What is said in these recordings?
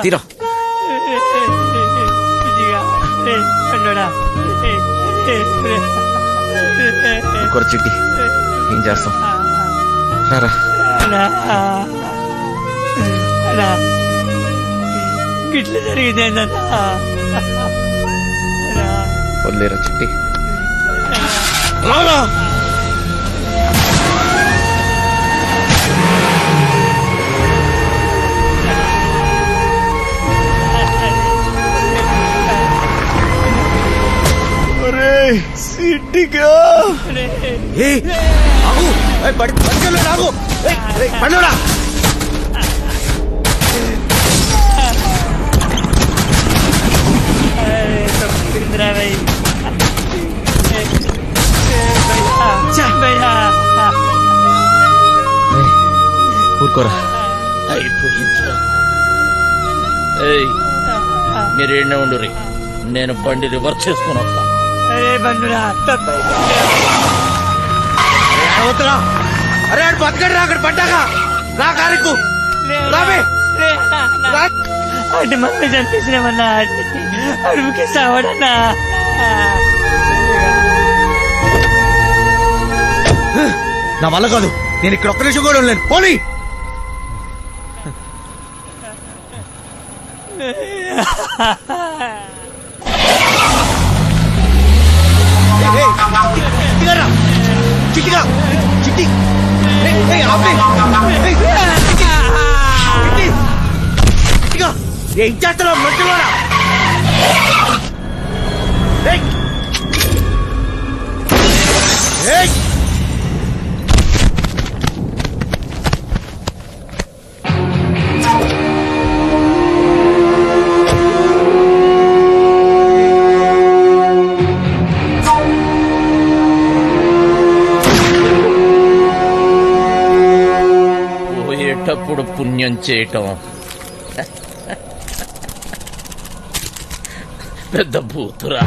తీరా ఇంకొక చిట్టి ఏం చేస్తాం రారా గిట్ల జరిగింది వదిలేరా చిట్టి సిట్టిగా పండురా ఊరుకోరా మీరేనే ఉండు రీ నేను బండి రివర్స్ చేసుకుని వస్తా అరే బతకడు రా అక్కడ పడ్డాగా రా కారుకు రావే అంటే మమ్మీ చంపేసినామన్నా అడుగుకి సావడన్నా నా వల్ల కాదు నేను ఇక్కడ ఒక్క నిమిషం కూడా ఉండలేను పోనీ చిట్టిగా చిట్టి చిట్టిగా ఏం చేస్తున్నావు మంచిలోనా పోయేటప్పుడు పుణ్యం చేయటం పెద్ద భూతురా.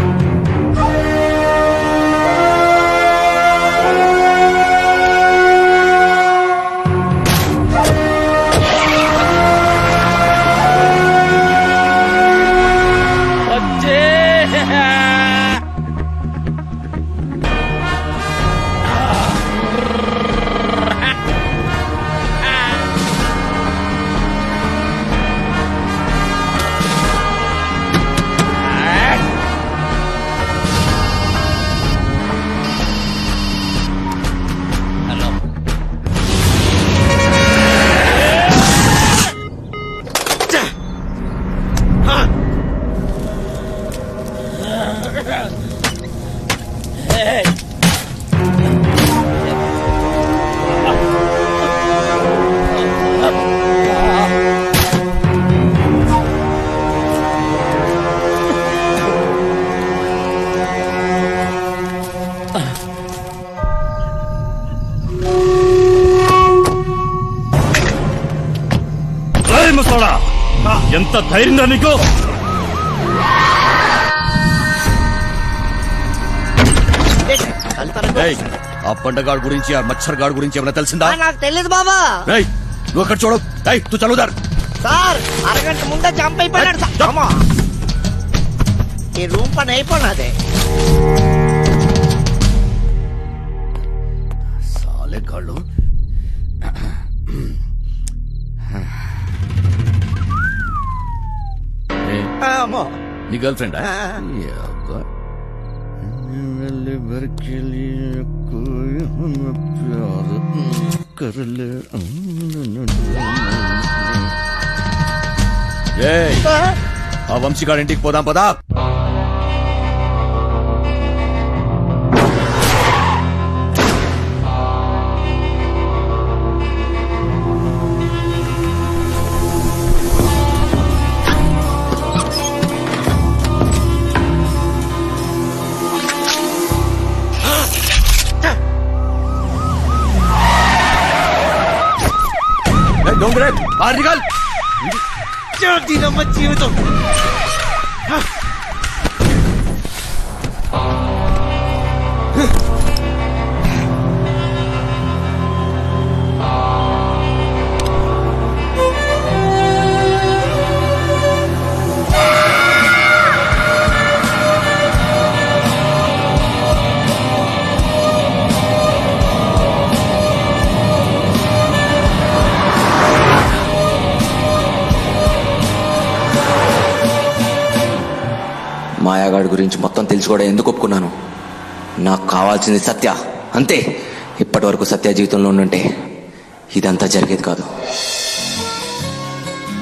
ఎంత ధైర్యంగా నీకు? ఆ పండగాడు గురించి ఆ మచ్చర్ గాడు గురించి ఏమైనా తెలిసిందా? నాకు తెలియదు బాబా. నువ్వు అక్కడ చూడు. తు చదువుతారు సార్ అరగంట ముందే జంప్ అయిపోయినాడు సార్. ఈ రూమ్ పని అయిపోయినదే. సాలే గాళ్ళు నీ గర్ల్ ఫ్రెండ్ ఆ వంశీగాడి ఇంటికి పోదాం పదా. జీవితం మాయాగాడి గురించి మొత్తం తెలుసుకోవడం ఎందుకు ఒప్పుకున్నాను? నాకు కావాల్సింది సత్య, అంతే. ఇప్పటి వరకు సత్య జీవితంలో ఉండుంటే ఇదంతా జరిగేది కాదు.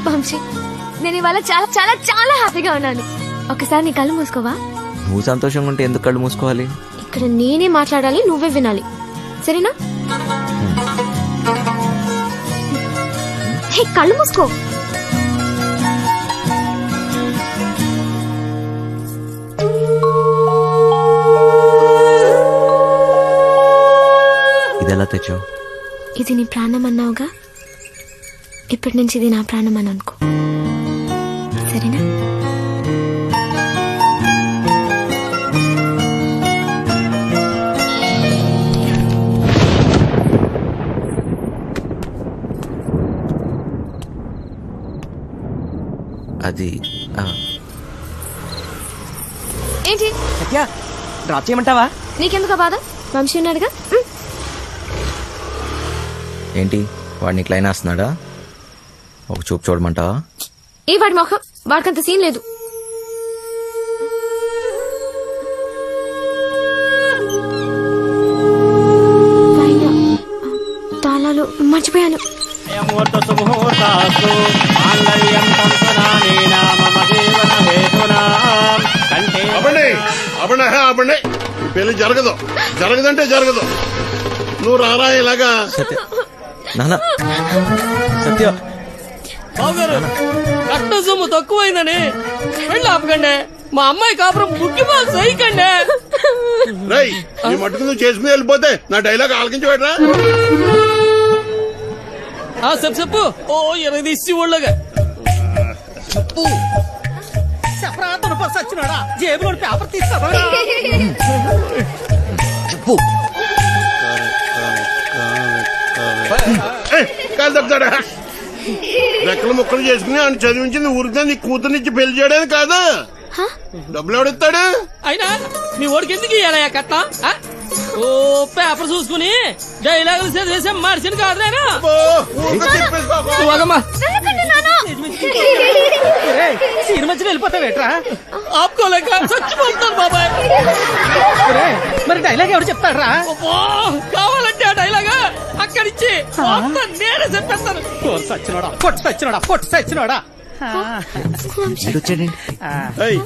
వంశీ, నేను ఇవాళ చాలా చాలా చాలా హ్యాపీగా ఉన్నాను. ఒకసారి నీ కళ్ళు మూసుకోవా? నువ్వు సంతోషంగా ఉంటే ఎందుకు కళ్ళు మూసుకోవాలి? ఇక్కడ నేనే మాట్లాడాలి, నువ్వే వినాలి, సరేనా? హే, కళ్ళు మూసుకో. ఇదెలా తెచ్చావు? ఇది నీ ప్రాణం అన్నావుగా, ఇప్పటి నుంచి ఇది నా ప్రాణం అని అనుకో, సరేనా? అది ఏంటి సత్య, డ్రాప్ చేయమంటావా? నీకెందుకు బాధ? వంశీ ఉన్నాడుగా. ఏంటి వాడిని క్లైన్ వేస్తున్నాడా? ఒక చూపు చూడమంటావా? ఏ వాడి మొహం, వాడికంత సీన్ లేదు. పైన తాళాలు మర్చిపోయాను. అబండి పెళ్లి జరగదు, జరగదంటే జరగదు. నువ్వు రారా ఇలాగా. సత్య, నాన్న, సత్య. బావగారు, కట్న సొమ్ము తక్కువైందని పెళ్ళి ఆపకండి. మా అమ్మాయి కాపురం బుక్కి బాగా సైకండి. రై, నీ మట్టుకు నువ్వు చేసుకుని వెళ్ళిపోతే నా డైలాగ్ ఆలకించబెట్రా. చెప్పు చెప్పు. ఓ ఎనగ తీసి ఊళ్ళగా చెప్పు. సచ్చినాడా, జేబులో పేపర్ తీసుకో. చెప్పు. కాదు తప్పుతాడా? రెక్కలు ముక్కలు చేసుకుని ఆయన చదివించింది ఊరికే నీ కూతురునిచ్చి పెళ్లి చేయడానికి కాదు. డబ్బులు ఎవడిస్తాడు? అయినా మీ ఓడికి ఎందుకు ఇయ్యాలయ్యా కట్నం? ఓ పేపర్ చూసుకుని డైలాగులు చదివేసే మనిషిని కాదు నేను. మధ్యలో వెళ్ళిపోతావేట్రా? ఆపుకోలేక చచ్చిపోతాను బాబాయ్. మరి డైలాగ్ ఎవరు చెప్తాడ్రా? కావాలంటే ఆ డైలాగ్ అక్కడిచ్చి నేనే చెప్పేస్తాను. పొట్టు సచ్చినోడా.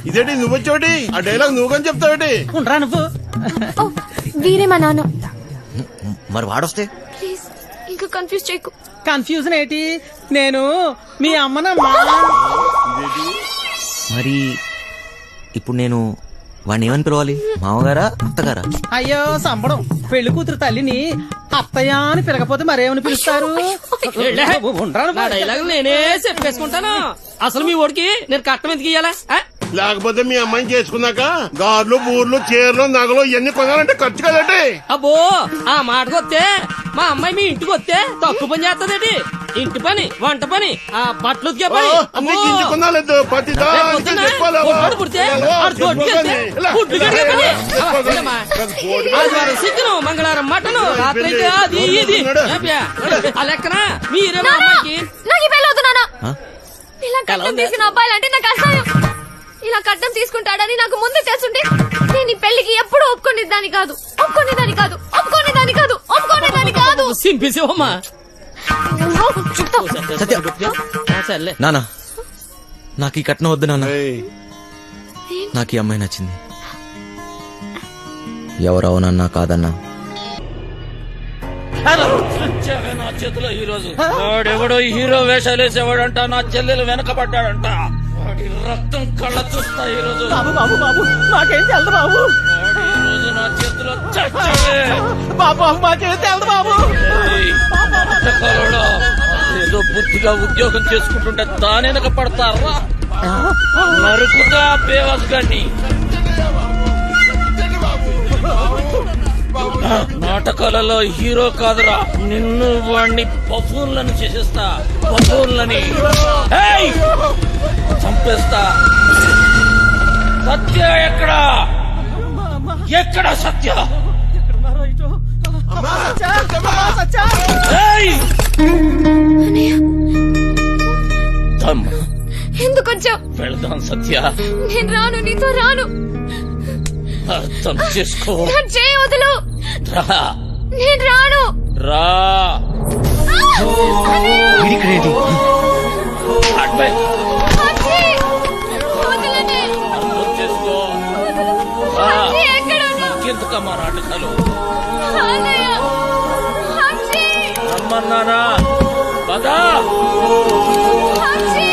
ఇదేంటి నువ్వు వచ్చావుటి? ఆ డైలాగ్ నువ్వు కానీ చెప్తావుటి? ఉండరా నువ్వు? వీరే మా నాన్న. మరి వాడొస్తే? ప్లీజ్ ఇంకా కన్ఫ్యూజ్ చేయకు. కన్ఫ్యూజన్ ఏంటి? నేను మీ అమ్మనమ్మా. మరి ఇప్పుడు నేను వాడిని ఏమని పిలవాలి? మామగారా, అత్తగారా? అయ్యో సంబడం, పెళ్లి కూతురు తల్లిని అత్తయ్య అని పిలకపోతే మరేమని పిలుస్తారు? డైలాగ్ నేనే చెప్పేసుకుంటాను. అసలు మీ ఓడికి నేను కట్టం ఎందుకు ఇయ్యాలా? లేకపోతే మీ అమ్మాయిని చేసుకున్నాక గార్లు, బూర్లు, చీరలు, నగలు ఇవన్నీ కొనాలంటే ఖర్చు కదండి. అబ్బో, ఆ మాటకు వస్తే మా అమ్మాయి మీ ఇంటికి వస్తే తక్కువ పని చేస్తదేటి? ఇంటి పని, వంట పని, ఆ బట్టలు ఉతికే పని. కొనాలేదు చికెను, మంగళవారం మటను, రాత్రి అయితే అది ఇది. ఆ లెక్కన మీరే మా అమ్మాయికి. నాకు ఈ పెళ్ళి వద్దు నాన్న. ఇలా కట్నం తీసుకున్న అబ్బాయిలంటే నాకు అసహ్యం. ఇలా కట్నం తీసుకుంటాడని నాకు ముందే తెలుసుంటే నేను ఈ పెళ్లికి ఎప్పుడు ఒప్పుకునేదాన్ని కాదు. సింపిసేవమ్మా. సర్లే నానా, నాకు ఈ కట్నం వద్దు నాన్న. నాకు ఈ అమ్మాయి నచ్చింది. ఎవరు అవునన్నా కాదన్నా నా చేతిలో ఈ రోజు వాడెవడో హీరో వేషాలు వేసేవాడంట. నా చెల్లెలు వెనకబడ్డాడంట. వాడి రక్తం కళ్ళ చూస్తా ఈ రోజు. బాబు బాబు బాబు, మాకేం తెలదు బాబు. ఈ రోజు నా చేతిలో చచ్చావే బాబు. మాకేం తెలదు బాబు. ఏదో బుద్ధిగా ఉద్యోగం చేసుకుంటుంటే దాని వెనక పడతారా? నరుకుతా బేవాస్ గాని. నాటకాలలో హీరో కాదురా, నిన్ను వాణ్ణి బఫూన్లను చేసేస్తా. బఫూన్లని చంపేస్తా. సత్య ఎక్కడా? ఎక్కడ సత్య? ఎందుకు వచ్చావు. వెళ్దాం సత్య, నేను రాను, నీతో రాను. అర్థం చేసుకో. నా చేయి వదులు. రా, నేను రాను. రా. ఇక్కడేంటి? అడ్వై. వంశీ, వదలండి. అర్థం చేసుకో. రా. వంశీ, ఎక్కడ ఉన్నావు? ఎందుకమ్మా నాటకాలు? అన్నయ్య, వంశీ, రమ్మన్నానా? పదా. వంశీ.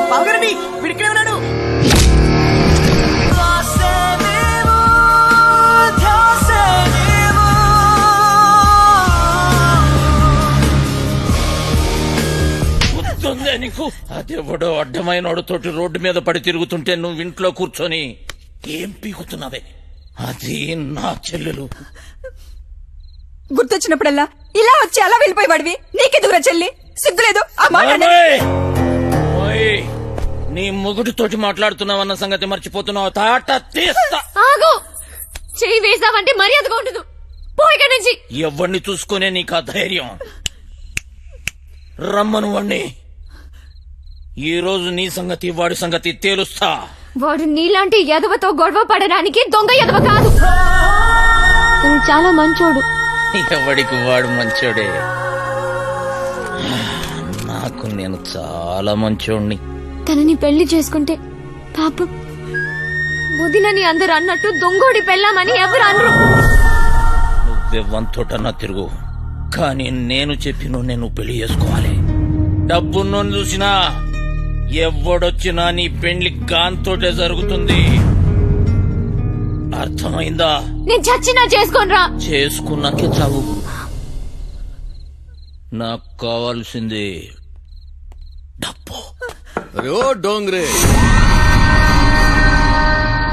బావగారండి పిడికినే ఉన్నాడు. గుర్తుందే నీకు? అదెవడో అడ్డమైనోడుతోటి రోడ్డు మీద పడి తిరుగుతుంటే నువ్వు ఇంట్లో కూర్చొని ఏం పీకుతున్నావే? అది నా చెల్లెలు. గుర్తొచ్చినప్పుడల్లా ఇలా వచ్చి అలా వెళ్ళిపోయేవాడివి. నీకెదుగురా చెల్లి? సిగ్గులేదు ఆ మాట అనే- ఓయ్! ఓయ్! నీ మొగుడితోటి మాట్లాడుతున్నావన్న సంగతి మర్చిపోతున్నావు. తాట తీస్తా. ఆగు. చెయ్యి వేసావంటే మర్యాదగా ఉండదు. పో ఇక్కడి నుంచి. ఎవరిని చూసుకునే నీకు ఆ ధైర్యం? రమ్మను వాణ్ణి. ఈ రోజు నీ సంగతి వాడి సంగతి తేలుస్తా. వాడు నీలాంటి ఎదవతో గొడవ పడడానికి దొంగ ఎదవ కాదు. తను చాలా మంచోడు. ఎవడికి వాడు మంచోడే. నాకు నేను చాలా మంచోడిని. తనని పెళ్లి చేసుకుంటే పాపం వదినని అందరు అన్నట్టు దొంగోడి పెళ్ళామని ఎవరు అనరు. నువ్వెవ్వంతోటన్నా తిరుగు, కానీ నేను చెప్పిన నేను పెళ్లి చేసుకోవాలి. డబ్బున్నోని చూసినా ఎవడొచ్చినా నీ పెళ్లి గాంతోటే జరుగుతుంది. అర్థమైందా? నేను చచ్చినా చేసుకోనరా. చేసుకున్నాకే చావు. నాకు కావాల్సింది డబ్బు. అరే ఓ డోంగ్రే,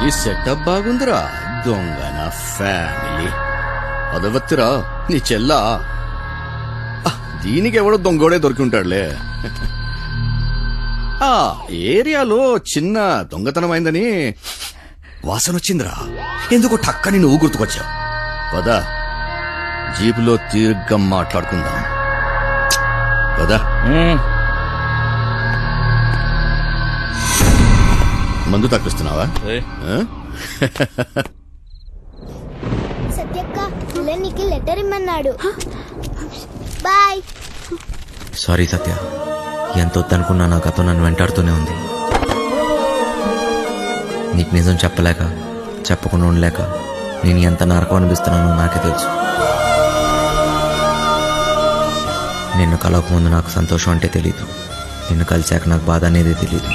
ఈ సెటప్ బాగుందిరా. దొంగ నా ఫ్యామిలీ అదవత్తిరా నీ చెల్లా. దీనికి ఎవడో దొంగోడే దొరికి ఉంటాడులే. ఆ ఏరియాలో చిన్న దొంగతనం అయిందని వాసన వచ్చిందిరా. ఎందుకో టక్కని నువ్వు గుర్తుకొచ్చావు. పదా జీపులో తీర్ఘ మాట్లాడుకుందాం. పదా. మందు తప్పిస్తున్నావా? సత్యక్క నీకు లెటర్ ఇమ్మన్నాడు. బాయ్. సారీ సత్య, ఎంత వద్దనుకున్నా నా గతం నన్ను వెంటాడుతూనే ఉంది. నీకు నిజం చెప్పలేక, చెప్పకుండా ఉండలేక నేను ఎంత నరకం అనిపిస్తున్నానో నాకే తెలుసు. నిన్ను కలవకముందు నాకు సంతోషం అంటే తెలీదు. నిన్ను కలిశాక నాకు బాధ అనేది తెలీదు.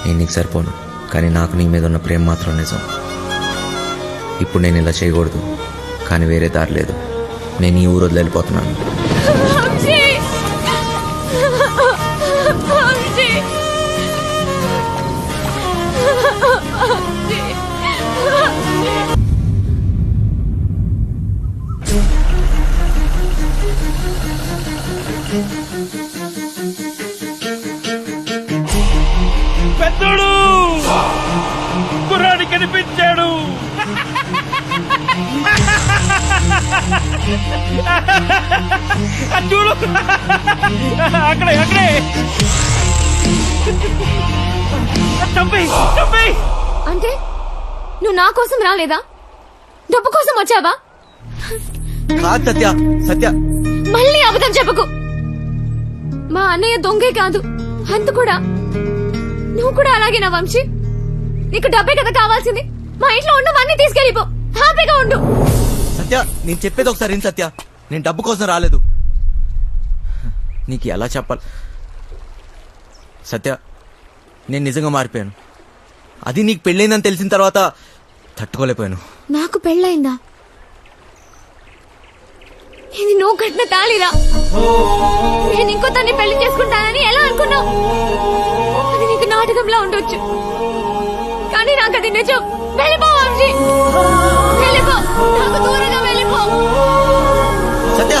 నేను నీకు సరిపోను, కానీ నాకు నీ మీద ఉన్న ప్రేమ మాత్రం నిజం. ఇప్పుడు నేను ఇలా చేయకూడదు, కానీ వేరే దారి లేదు. నేను ఈ ఊరు వదిలి వెళ్ళిపోతున్నాను. వంశీ! వంశీ! వంశీ! పెద్దోడు కుర్రాడి కనిపించాడు. అది చూడు, అక్కడే అక్కడే. చంపేయ్, చంపేయ్. అంటే నువ్వు నా కోసం రాలేదా? డబ్బు కోసం వచ్చావా? కాదు సత్య, సత్య మళ్ళీ అబద్ధం చెప్పకు. మా అన్నయ్య దొంగే కాదు, అంత కూడా. నువ్వు కూడా అలాగేనా వంశీ? నీకు డబ్బే కదా కావాల్సింది. మా ఇంట్లో ఉన్నవన్నీ తీసుకెళ్ళిపో, హ్యాపీగా ఉండు. సత్య, నేను చెప్పేది ఒకసారి విను సత్య. నేను డబ్బు కోసం రాలేదు. నీకు ఎలా చెప్పాలి సత్య, నేను నిజంగా మారిపోయాను. అది నీకు పెళ్ళైందని తెలిసిన తర్వాత తట్టుకోలేకపోయాను. నాకు పెళ్ళయిందా? ఇది నువ్వు కట్టిన తాళిరా. నేను ఇంకో తన్ని పెళ్లి చేసుకుంటానని ఎలా అనుకున్నావు? అది నీకు నాటకంలా ఉండొచ్చు, కానీ నాకు అది నిజం. వెళ్ళిపో వంశీ, వెళ్ళిపో. నాకు దూరంగా వెళ్ళిపో. సత్య, సత్య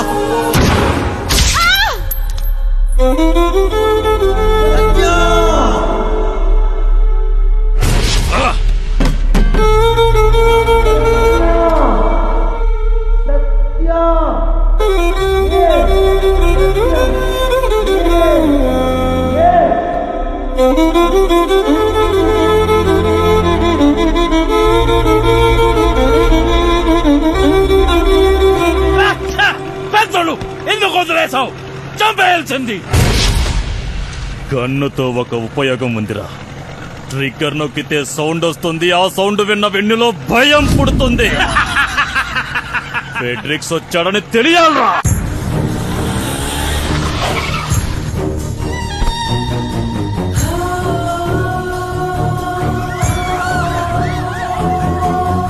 వదిలేసావు చంపేయాల్సింది గన్నుతో ఒక ఉపయోగం ఉందిరా ట్రిగ్గర్ నొక్కితే సౌండ్ వస్తుంది ఆ సౌండ్ విన్న వెన్నులో భయం పుడుతుంది ఫెడ్రిక్స్ వచ్చాడని తెలియాలరా